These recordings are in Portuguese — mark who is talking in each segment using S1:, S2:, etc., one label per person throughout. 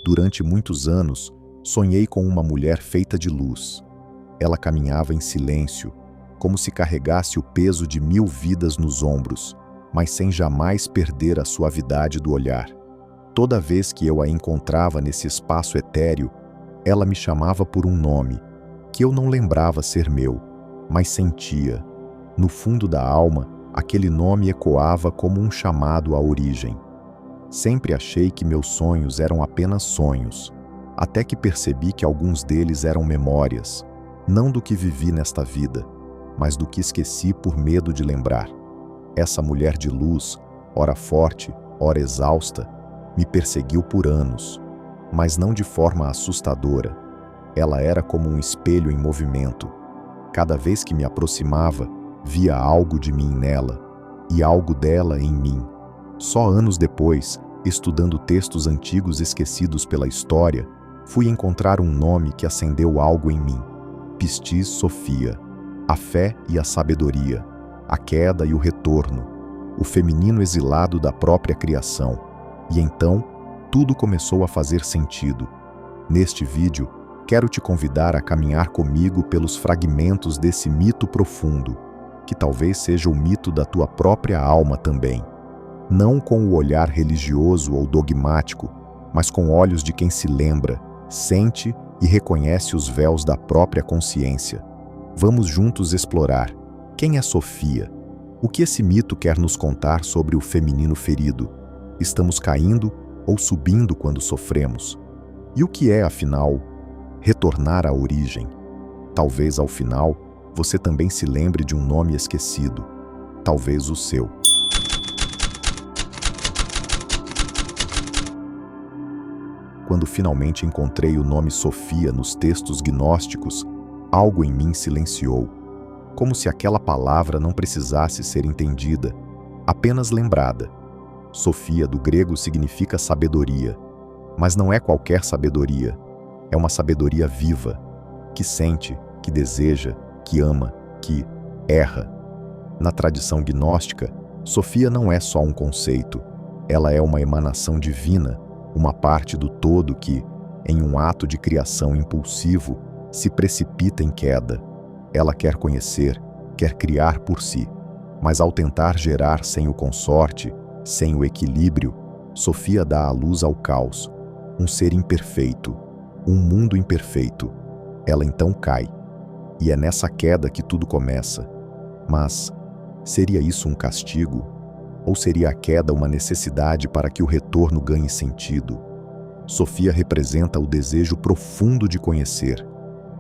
S1: Durante muitos anos, sonhei com uma mulher feita de luz. Ela caminhava em silêncio, como se carregasse o peso de 1000 vidas nos ombros, mas sem jamais perder a suavidade do olhar. Toda vez que eu a encontrava nesse espaço etéreo, ela me chamava por um nome, que eu não lembrava ser meu, mas sentia. No fundo da alma, aquele nome ecoava como um chamado à origem. Sempre achei que meus sonhos eram apenas sonhos, até que percebi que alguns deles eram memórias, não do que vivi nesta vida, mas do que esqueci por medo de lembrar. Essa mulher de luz, ora forte, ora exausta, me perseguiu por anos, mas não de forma assustadora. Ela era como um espelho em movimento. Cada vez que me aproximava, via algo de mim nela e algo dela em mim. Só anos depois, estudando textos antigos esquecidos pela história, fui encontrar um nome que acendeu algo em mim. Pistis Sophia, a fé e a sabedoria, a queda e o retorno, o feminino exilado da própria criação. E então, tudo começou a fazer sentido. Neste vídeo, quero te convidar a caminhar comigo pelos fragmentos desse mito profundo, que talvez seja o mito da tua própria alma também. Não com o olhar religioso ou dogmático, mas com olhos de quem se lembra, sente e reconhece os véus da própria consciência. Vamos juntos explorar quem é Sophia, o que esse mito quer nos contar sobre o feminino ferido. Estamos caindo ou subindo quando sofremos? E o que é, afinal, retornar à origem? Talvez, ao final, você também se lembre de um nome esquecido, talvez o seu. Quando finalmente encontrei o nome Sophia nos textos gnósticos, algo em mim silenciou, como se aquela palavra não precisasse ser entendida, apenas lembrada. Sophia, do grego, significa sabedoria, mas não é qualquer sabedoria, é uma sabedoria viva, que sente, que deseja, que ama, que erra. Na tradição gnóstica, Sophia não é só um conceito, ela é uma emanação divina, uma parte do todo que, em um ato de criação impulsivo, se precipita em queda. Ela quer conhecer, quer criar por si, mas ao tentar gerar sem o consorte, sem o equilíbrio, Sophia dá a luz ao caos, um ser imperfeito, um mundo imperfeito. Ela então cai. E é nessa queda que tudo começa. Mas seria isso um castigo? Ou seria a queda uma necessidade para que o retorno ganhe sentido? Sophia representa o desejo profundo de conhecer.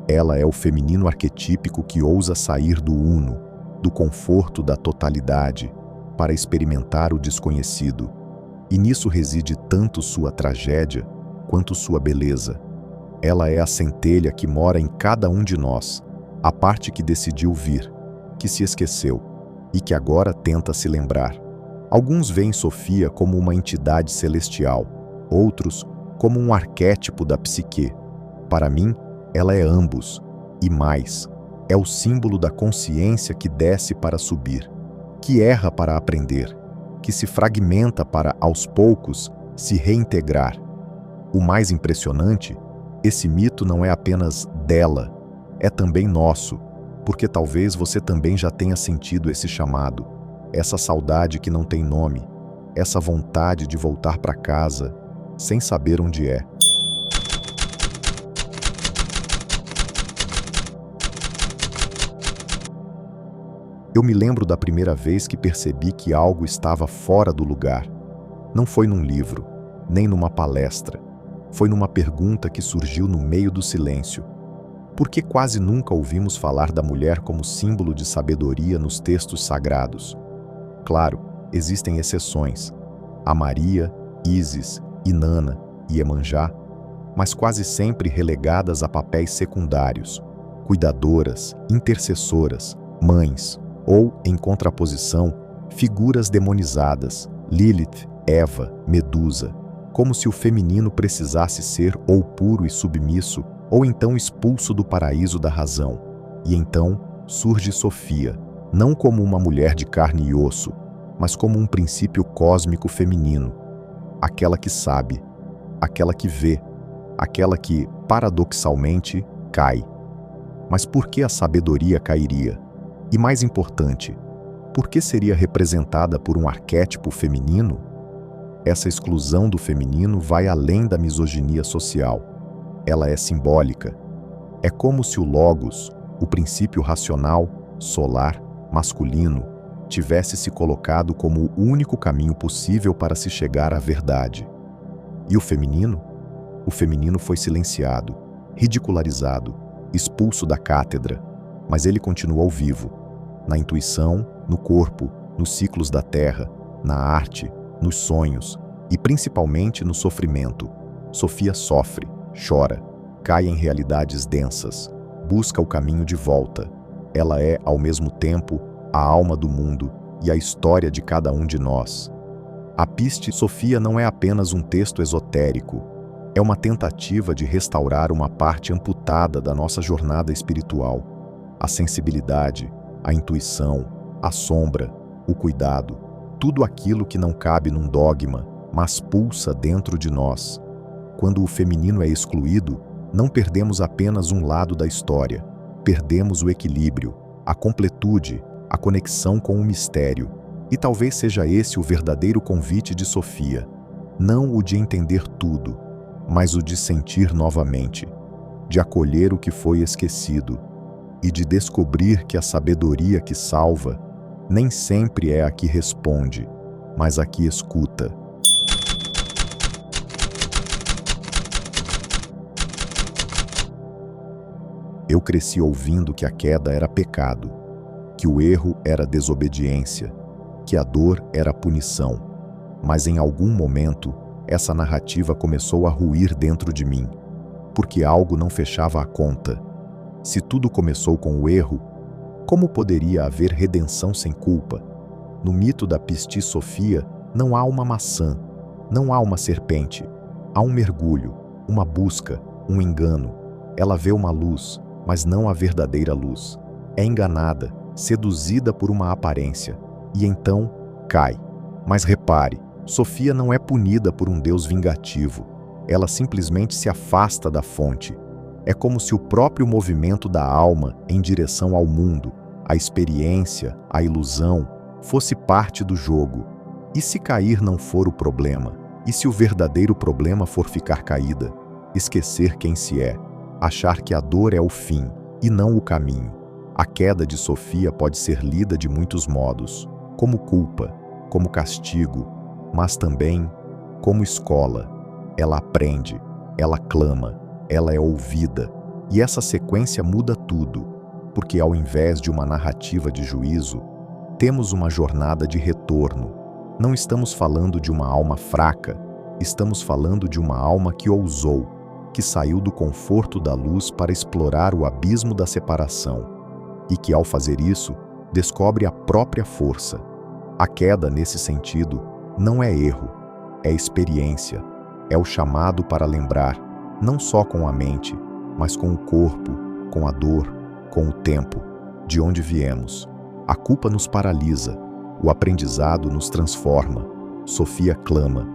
S1: Ela é o feminino arquetípico que ousa sair do uno, do conforto da totalidade, para experimentar o desconhecido. E nisso reside tanto sua tragédia quanto sua beleza. Ela é a centelha que mora em cada um de nós, a parte que decidiu vir, que se esqueceu e que agora tenta se lembrar. Alguns veem Sophia como uma entidade celestial, outros como um arquétipo da psique. Para mim, ela é ambos, e mais, é o símbolo da consciência que desce para subir, que erra para aprender, que se fragmenta para, aos poucos, se reintegrar. O mais impressionante, esse mito não é apenas dela, é também nosso, porque talvez você também já tenha sentido esse chamado, essa saudade que não tem nome, essa vontade de voltar para casa, sem saber onde é. Eu me lembro da primeira vez que percebi que algo estava fora do lugar. Não foi num livro, nem numa palestra. Foi numa pergunta que surgiu no meio do silêncio. Por que quase nunca ouvimos falar da mulher como símbolo de sabedoria nos textos sagrados? Claro, existem exceções. A Maria, Ísis, Inanna e Iemanjá, mas quase sempre relegadas a papéis secundários, cuidadoras, intercessoras, mães, ou, em contraposição, figuras demonizadas, Lilith, Eva, Medusa, como se o feminino precisasse ser ou puro e submisso, ou então expulso do paraíso da razão. E então surge Sophia, não como uma mulher de carne e osso, mas como um princípio cósmico feminino, aquela que sabe, aquela que vê, aquela que, paradoxalmente, cai. Mas por que a sabedoria cairia? E mais importante, por que seria representada por um arquétipo feminino? Essa exclusão do feminino vai além da misoginia social. Ela é simbólica. É como se o logos, o princípio racional, solar, masculino, tivesse se colocado como o único caminho possível para se chegar à verdade. E o feminino? O feminino foi silenciado, ridicularizado, expulso da cátedra, mas ele continuou vivo, na intuição, no corpo, nos ciclos da terra, na arte, nos sonhos e principalmente no sofrimento. Sofia sofre, chora, cai em realidades densas, busca o caminho de volta. Ela é, ao mesmo tempo, a alma do mundo e a história de cada um de nós. A Piste Sofia não é apenas um texto esotérico, é uma tentativa de restaurar uma parte amputada da nossa jornada espiritual. A sensibilidade, a intuição, a sombra, o cuidado, tudo aquilo que não cabe num dogma, mas pulsa dentro de nós. Quando o feminino é excluído, não perdemos apenas um lado da história, perdemos o equilíbrio, a completude, a conexão com o mistério. E talvez seja esse o verdadeiro convite de Sofia, não o de entender tudo, mas o de sentir novamente, de acolher o que foi esquecido e de descobrir que a sabedoria que salva nem sempre é a que responde, mas a que escuta. Eu cresci ouvindo que a queda era pecado, que o erro era desobediência, que a dor era punição. Mas em algum momento, essa narrativa começou a ruir dentro de mim, porque algo não fechava a conta. Se tudo começou com o erro, como poderia haver redenção sem culpa? No mito da Piste Sofia, não há uma maçã, não há uma serpente. Há um mergulho, uma busca, um engano. Ela vê uma luz, mas não a verdadeira luz. É enganada, seduzida por uma aparência, e então cai. Mas repare, Sofia não é punida por um Deus vingativo. Ela simplesmente se afasta da fonte. É como se o próprio movimento da alma em direção ao mundo, a experiência, a ilusão, fosse parte do jogo. E se cair não for o problema? E se o verdadeiro problema for ficar caída? Esquecer quem se é, achar que a dor é o fim e não o caminho. A queda de Sofia pode ser lida de muitos modos, como culpa, como castigo, mas também como escola. Ela aprende, ela clama, ela é ouvida, e essa sequência muda tudo, porque ao invés de uma narrativa de juízo, temos uma jornada de retorno. Não estamos falando de uma alma fraca, estamos falando de uma alma que ousou, que saiu do conforto da luz para explorar o abismo da separação, e que, ao fazer isso, descobre a própria força. A queda, nesse sentido, não é erro, é experiência, é o chamado para lembrar, não só com a mente, mas com o corpo, com a dor, com o tempo, de onde viemos. A culpa nos paralisa, o aprendizado nos transforma. Sofia clama,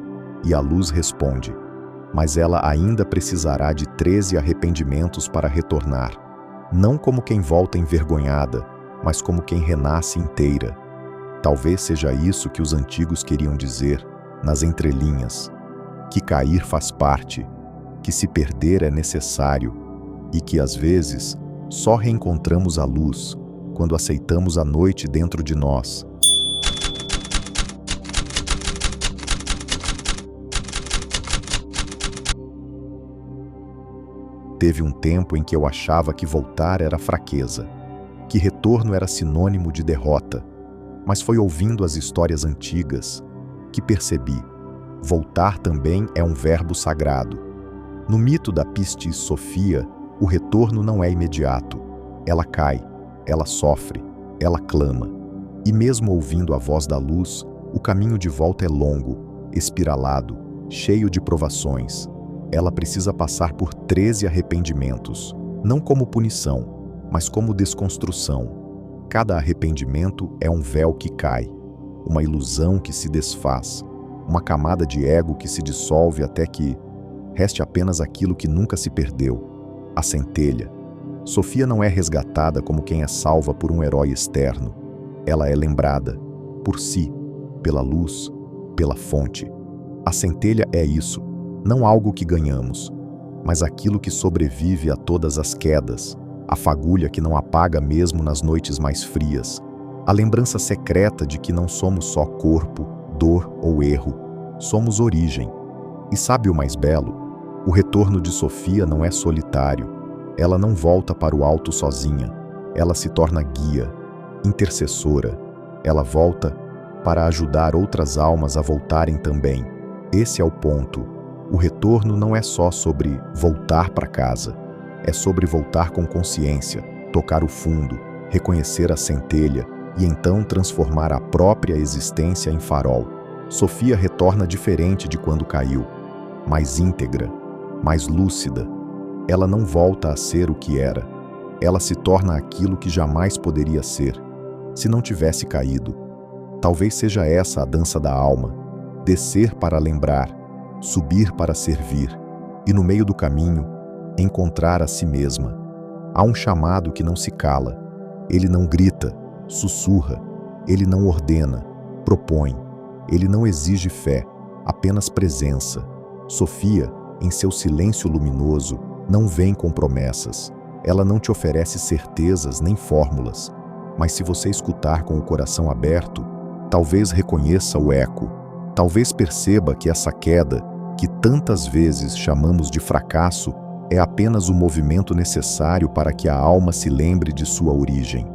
S1: e a luz responde, mas ela ainda precisará de 13 arrependimentos para retornar, não como quem volta envergonhada, mas como quem renasce inteira. Talvez seja isso que os antigos queriam dizer, nas entrelinhas, que cair faz parte, que se perder é necessário, e que, às vezes, só reencontramos a luz quando aceitamos a noite dentro de nós. Teve um tempo em que eu achava que voltar era fraqueza, que retorno era sinônimo de derrota, mas foi ouvindo as histórias antigas que percebi, voltar também é um verbo sagrado. No mito da Piste Sofia, o retorno não é imediato. Ela cai, ela sofre, ela clama. E mesmo ouvindo a voz da luz, o caminho de volta é longo, espiralado, cheio de provações. Ela precisa passar por 13 arrependimentos, não como punição, mas como desconstrução. Cada arrependimento é um véu que cai, uma ilusão que se desfaz, uma camada de ego que se dissolve até que reste apenas aquilo que nunca se perdeu, a centelha. Sofia não é resgatada como quem é salva por um herói externo. Ela é lembrada, por si, pela luz, pela fonte. A centelha é isso, não algo que ganhamos, mas aquilo que sobrevive a todas as quedas, a fagulha que não apaga mesmo nas noites mais frias, a lembrança secreta de que não somos só corpo, dor ou erro, somos origem. E sabe o mais belo? O retorno de Sofia não é solitário. Ela não volta para o alto sozinha. Ela se torna guia, intercessora. Ela volta para ajudar outras almas a voltarem também. Esse é o ponto. O retorno não é só sobre voltar para casa. É sobre voltar com consciência, tocar o fundo, reconhecer a centelha e então transformar a própria existência em farol. Sofia retorna diferente de quando caiu, mais íntegra, mais lúcida. Ela não volta a ser o que era. Ela se torna aquilo que jamais poderia ser, se não tivesse caído. Talvez seja essa a dança da alma: descer para lembrar, subir para servir, e no meio do caminho, encontrar a si mesma. Há um chamado que não se cala. Ele não grita, sussurra. Ele não ordena, propõe. Ele não exige fé, apenas presença. Sofia, em seu silêncio luminoso, não vem com promessas. Ela não te oferece certezas nem fórmulas. Mas se você escutar com o coração aberto, talvez reconheça o eco. Talvez perceba que essa queda, que tantas vezes chamamos de fracasso, é apenas o movimento necessário para que a alma se lembre de sua origem.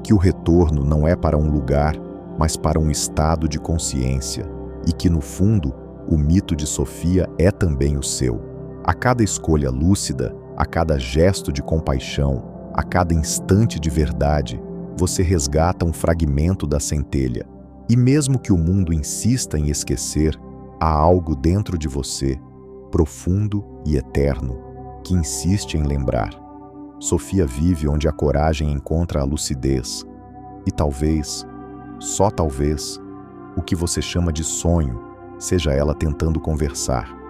S1: Que o retorno não é para um lugar, mas para um estado de consciência. E que, no fundo, o mito de Sofia é também o seu. A cada escolha lúcida, a cada gesto de compaixão, a cada instante de verdade, você resgata um fragmento da centelha. E mesmo que o mundo insista em esquecer, há algo dentro de você, profundo e eterno, que insiste em lembrar. Sofia vive onde a coragem encontra a lucidez. E talvez, só talvez, o que você chama de sonho, seja ela tentando conversar.